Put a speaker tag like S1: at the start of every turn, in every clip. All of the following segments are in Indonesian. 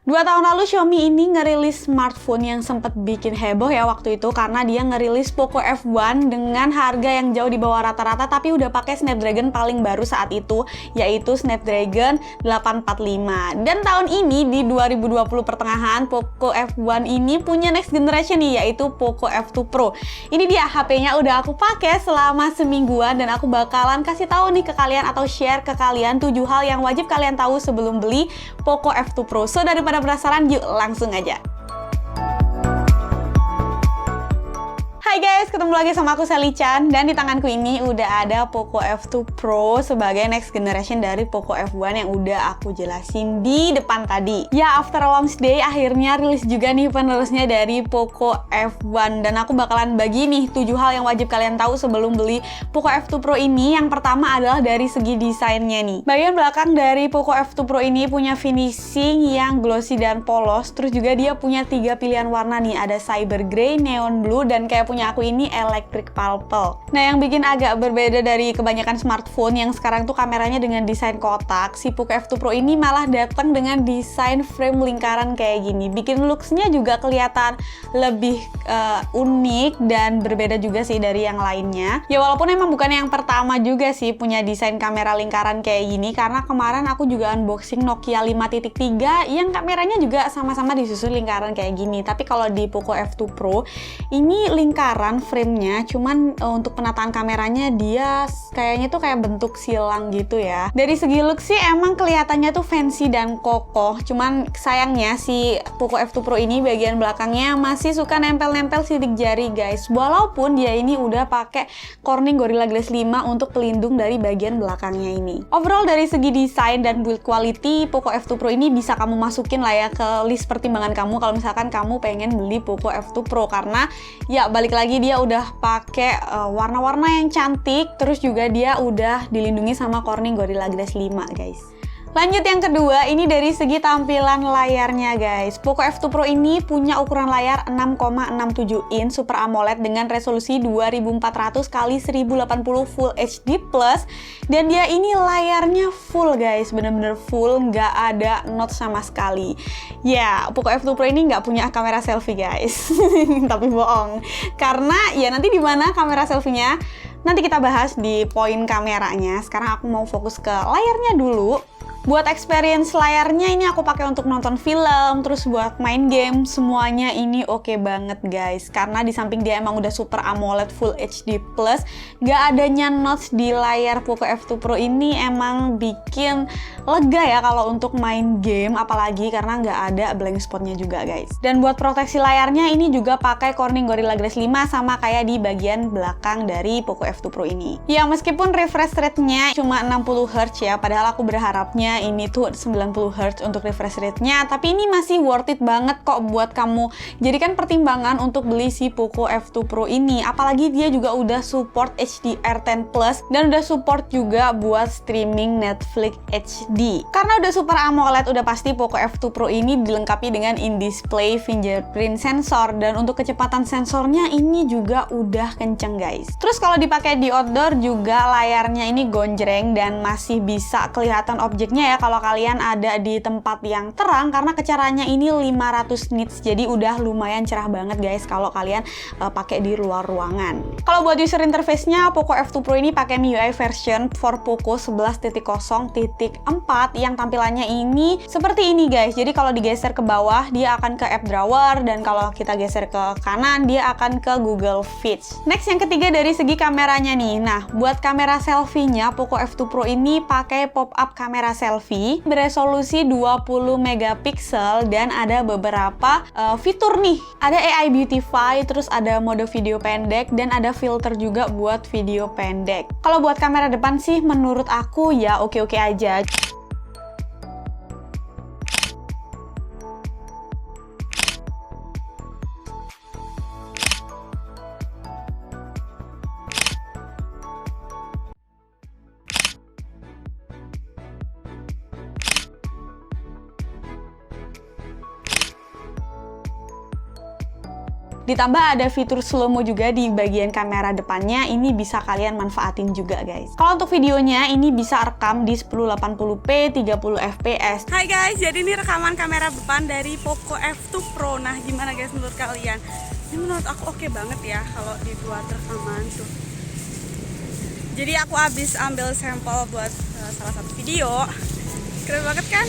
S1: 2 tahun lalu Xiaomi ini ngerilis smartphone yang sempat bikin heboh ya waktu itu karena dia ngerilis Poco F1 dengan harga yang jauh di bawah rata-rata tapi udah pakai Snapdragon paling baru saat itu, yaitu Snapdragon 845. Dan tahun ini di 2020 pertengahan Poco F1 ini punya next generation nih, yaitu Poco F2 Pro. Ini dia HP-nya udah aku pakai selama semingguan dan aku bakalan kasih tahu nih ke kalian atau share ke kalian 7 hal yang wajib kalian tahu sebelum beli Poco F2 Pro. So daripada penasaran, yuk langsung aja. Hai guys, ketemu lagi sama aku Sally Chan dan di tanganku ini udah ada Poco F2 Pro sebagai next generation dari Poco F1 yang udah aku jelasin di depan tadi. Ya, after a long day akhirnya rilis juga nih penerusnya dari Poco F1 dan aku bakalan bagi nih 7 hal yang wajib kalian tahu sebelum beli Poco F2 Pro ini. Yang pertama adalah dari segi desainnya nih. Bagian belakang dari Poco F2 Pro ini punya finishing yang glossy dan polos, terus juga dia punya 3 pilihan warna nih, ada cyber gray, neon blue, dan kayak punya aku ini electric purple. Nah, yang bikin agak berbeda dari kebanyakan smartphone yang sekarang tuh kameranya dengan desain kotak, si Poco F2 Pro ini malah datang dengan desain frame lingkaran kayak gini. Bikin looks-nya juga kelihatan lebih unik dan berbeda juga sih dari yang lainnya. Ya walaupun emang bukan yang pertama juga sih punya desain kamera lingkaran kayak gini, karena kemarin aku juga unboxing Nokia 5.3 yang kameranya juga sama-sama disusun lingkaran kayak gini. Tapi kalau di Poco F2 Pro ini lingkaran frame-nya, cuman untuk penataan kameranya dia kayaknya tuh kayak bentuk silang gitu ya. Dari segi look sih emang kelihatannya tuh fancy dan kokoh, cuman sayangnya si Poco F2 Pro ini bagian belakangnya masih suka nempel-nempel sidik jari guys, walaupun dia ini udah pakai Corning Gorilla Glass 5 untuk pelindung dari bagian belakangnya ini. Overall dari segi desain dan build quality, Poco F2 Pro ini bisa kamu masukin lah ya ke list pertimbangan kamu kalau misalkan kamu pengen beli Poco F2 Pro, karena ya balik lagi dia udah pakai warna-warna yang cantik, terus juga dia udah dilindungi sama Corning Gorilla Glass 5 guys. Lanjut yang kedua, ini dari segi tampilan layarnya guys. Poco F2 Pro ini punya ukuran layar 6,67 inch Super AMOLED dengan resolusi 2400 x 1080 Full HD+, dan dia ini layarnya full guys, bener-bener full, nggak ada notch sama sekali. Ya, Poco F2 Pro ini nggak punya kamera selfie guys, tapi bohong. Karena ya nanti di mana kamera selfie-nya nanti kita bahas di poin kameranya. Sekarang aku mau fokus ke layarnya dulu. Buat experience layarnya ini aku pakai untuk nonton film, terus buat main game, semuanya ini oke banget guys. Karena di samping dia emang udah Super AMOLED Full HD+, gak adanya notch di layar Poco F2 Pro ini emang bikin lega ya kalau untuk main game, apalagi karena nggak ada blank spotnya juga guys. Dan buat proteksi layarnya ini juga pakai Corning Gorilla Glass 5 sama kayak di bagian belakang dari Poco F2 Pro ini. Ya meskipun refresh rate-nya cuma 60 Hz ya, padahal aku berharapnya ini tuh 90 Hz untuk refresh rate-nya, tapi ini masih worth it banget kok buat kamu. Jadikan pertimbangan untuk beli si Poco F2 Pro ini, apalagi dia juga udah support HDR10+ dan udah support juga buat streaming Netflix HD. Karena udah Super AMOLED, udah pasti Poco F2 Pro ini dilengkapi dengan in-display fingerprint sensor, dan untuk kecepatan sensornya ini juga udah kenceng guys. Terus kalau dipakai di outdoor juga layarnya ini gonjreng dan masih bisa kelihatan objeknya ya kalau kalian ada di tempat yang terang, karena kecarannya ini 500 nits, jadi udah lumayan cerah banget guys kalau kalian pakai di luar ruangan. Kalau buat user interface-nya, Poco F2 Pro ini pakai MIUI version for Poco 11.0.4 yang tampilannya ini seperti ini guys. Jadi kalau digeser ke bawah dia akan ke app drawer, dan kalau kita geser ke kanan dia akan ke Google Feeds. Next yang ketiga dari segi kameranya nih. Nah, buat kamera selfie-nya Poco F2 Pro ini pakai pop-up kamera selfie beresolusi 20 megapiksel dan ada beberapa fitur nih. Ada AI Beautify, terus ada mode video pendek, dan ada filter juga buat video pendek. Kalau buat kamera depan sih menurut aku ya oke-oke aja. Ditambah ada fitur slow-mo juga di bagian kamera depannya, ini bisa kalian manfaatin juga guys. Kalau untuk videonya ini bisa rekam di 1080p 30 fps. Hai guys, jadi ini rekaman kamera depan dari Poco F2 Pro. Nah, gimana guys menurut kalian? Ini menurut aku oke banget ya kalau dibuat rekaman tuh. Jadi aku habis ambil sampel buat salah satu video. Keren banget kan?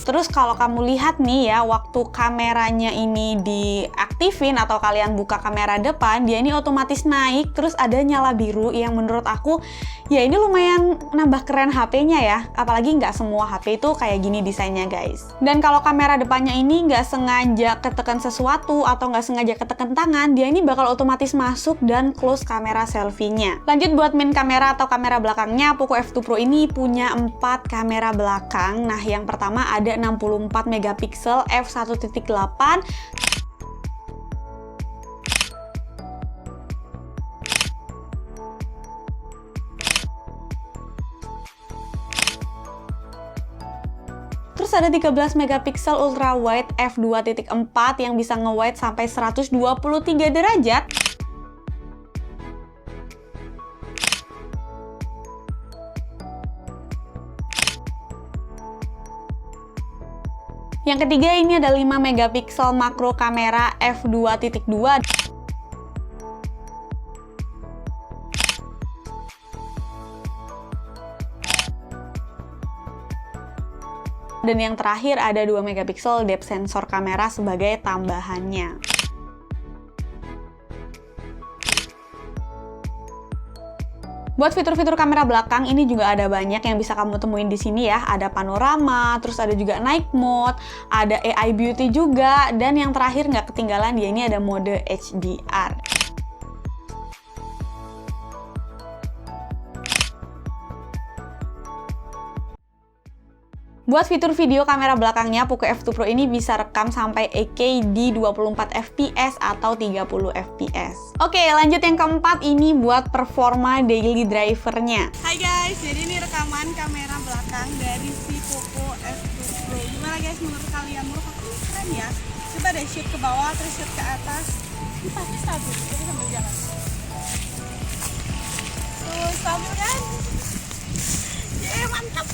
S1: Terus kalau kamu lihat nih ya, waktu kameranya ini diaktifin atau kalian buka kamera depan, dia ini otomatis naik, terus ada nyala biru yang menurut aku, ya ini lumayan nambah keren HP-nya ya. Apalagi nggak semua HP itu kayak gini desainnya guys. Dan kalau kamera depannya ini nggak sengaja ketekan sesuatu atau nggak sengaja ketekan tangan, dia ini bakal otomatis masuk dan close kamera selfie-nya. Lanjut buat main kamera atau kamera belakangnya, Poco F2 Pro ini punya 4 kamera belakang. Nah, yang pertama ada 64 megapiksel f1.8. Terus ada 13 megapiksel ultra wide f2.4 yang bisa nge-wide sampai 123 derajat. Yang ketiga ini ada 5 megapiksel makro kamera f2.2. Dan yang terakhir ada 2 megapiksel depth sensor kamera sebagai tambahannya. Buat fitur-fitur kamera belakang ini juga ada banyak yang bisa kamu temuin di sini ya. Ada panorama, terus ada juga night mode, ada AI beauty juga, dan yang terakhir nggak ketinggalan dia ini ada mode HDR. Buat fitur video kamera belakangnya, Poco F2 Pro ini bisa rekam sampai 8K di 24 fps atau 30 fps. Oke, lanjut yang keempat, ini buat performa daily drivernya. Hai guys, jadi ini rekaman kamera belakang dari si Poco F2 Pro. Gimana guys menurut kalian? Menurut aku ini keren ya. Coba deh shoot ke bawah, terus shoot ke atas. Ini pasti stabil, jadi sambil jalan. Tuh, stabil kan? Yeay, mantap!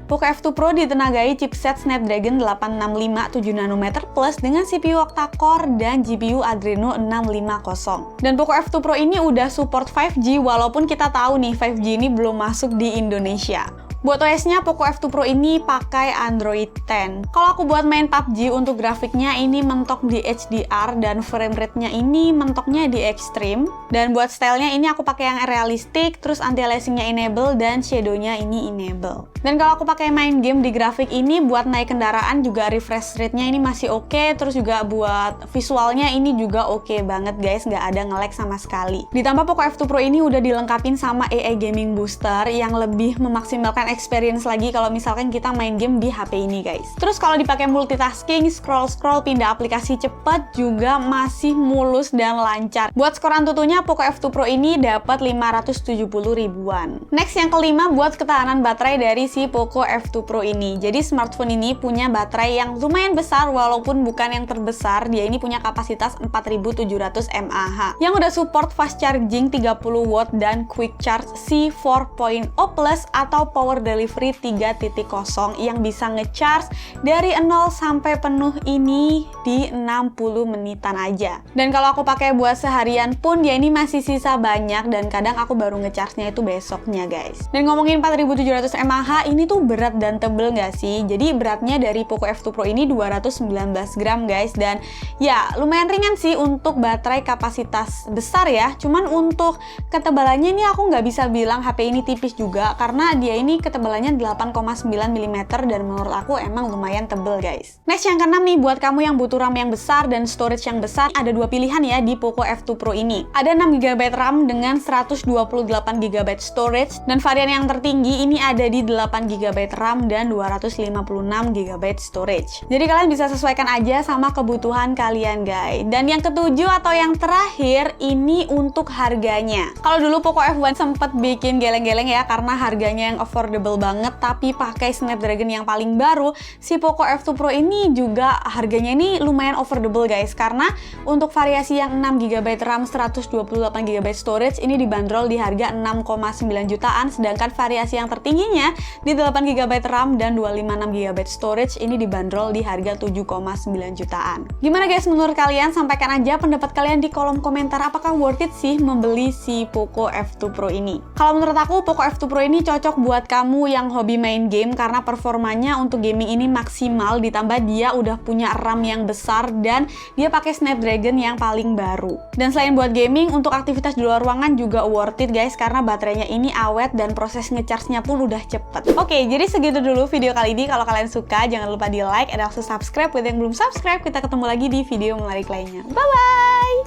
S1: Poco F2 Pro ditenagai chipset Snapdragon 865 7nm Plus dengan CPU octa-core dan GPU Adreno 650. Dan Poco F2 Pro ini udah support 5G walaupun kita tahu nih 5G ini belum masuk di Indonesia. Buat OS-nya, Poco F2 Pro ini pakai Android 10. Kalau aku buat main PUBG, untuk grafiknya ini mentok di HDR dan frame rate-nya ini mentoknya di Extreme. Dan buat stylenya ini aku pakai yang realistik, terus anti-aliasing-nya enable dan shadow-nya ini enable. Dan kalau aku pakai main game di grafik ini, buat naik kendaraan juga refresh rate-nya ini masih oke, terus juga buat visualnya ini juga oke banget guys, nggak ada nge-lag sama sekali. Ditambah Poco F2 Pro ini udah dilengkapin sama AI Gaming Booster yang lebih memaksimalkan experience lagi kalau misalkan kita main game di HP ini guys. Terus kalau dipakai multitasking, scroll-scroll, pindah aplikasi cepet juga masih mulus dan lancar. Buat skor Antutunya, Poco F2 Pro ini dapat 570 ribuan. Next yang kelima, buat ketahanan baterai dari si Poco F2 Pro ini. Jadi smartphone ini punya baterai yang lumayan besar walaupun bukan yang terbesar. Dia ini punya kapasitas 4700 mAh yang udah support fast charging 30 watt dan quick charge C4.0 Plus atau power delivery 3.0 yang bisa ngecharge dari 0 sampai penuh ini di 60 menitan aja. Dan kalau aku pakai buat seharian pun dia ini masih sisa banyak dan kadang aku baru ngecharge-nya itu besoknya guys. Dan ngomongin 4700 mAh ini tuh berat dan tebel nggak sih? Jadi beratnya dari Poco F2 Pro ini 219 gram guys, dan ya lumayan ringan sih untuk baterai kapasitas besar ya. Cuman untuk ketebalannya ini aku nggak bisa bilang HP ini tipis juga karena dia ini ketebalannya 8,9 mm dan menurut aku emang lumayan tebel guys. Next yang keenam nih, buat kamu yang butuh RAM yang besar dan storage yang besar, ada dua pilihan ya di Poco F2 Pro ini. Ada 6GB RAM dengan 128GB storage, dan varian yang tertinggi ini ada di 8GB RAM dan 256GB storage. Jadi kalian bisa sesuaikan aja sama kebutuhan kalian guys. Dan yang ketujuh atau yang terakhir ini untuk harganya. Kalau dulu Poco F1 sempat bikin geleng-geleng ya karena harganya yang affordable affordable banget tapi pakai Snapdragon yang paling baru, si Poco F2 Pro ini juga harganya ini lumayan affordable guys, karena untuk variasi yang 6GB RAM 128GB storage ini dibanderol di harga 6,9 jutaan, sedangkan variasi yang tertingginya di 8GB RAM dan 256GB storage ini dibanderol di harga 7,9 jutaan. Gimana guys menurut kalian? Sampaikan aja pendapat kalian di kolom komentar, apakah worth it sih membeli si Poco F2 Pro ini? Kalau menurut aku Poco F2 Pro ini cocok buat kamu yang hobi main game karena performanya untuk gaming ini maksimal, ditambah dia udah punya RAM yang besar dan dia pakai Snapdragon yang paling baru. Dan selain buat gaming, untuk aktivitas di luar ruangan juga worth it guys, karena baterainya ini awet dan proses ngecharge-nya pun udah cepet. Oke, jadi segitu dulu video kali ini. Kalau kalian suka jangan lupa di like and also subscribe buat yang belum subscribe. Kita ketemu lagi di video menarik lainnya. Bye bye.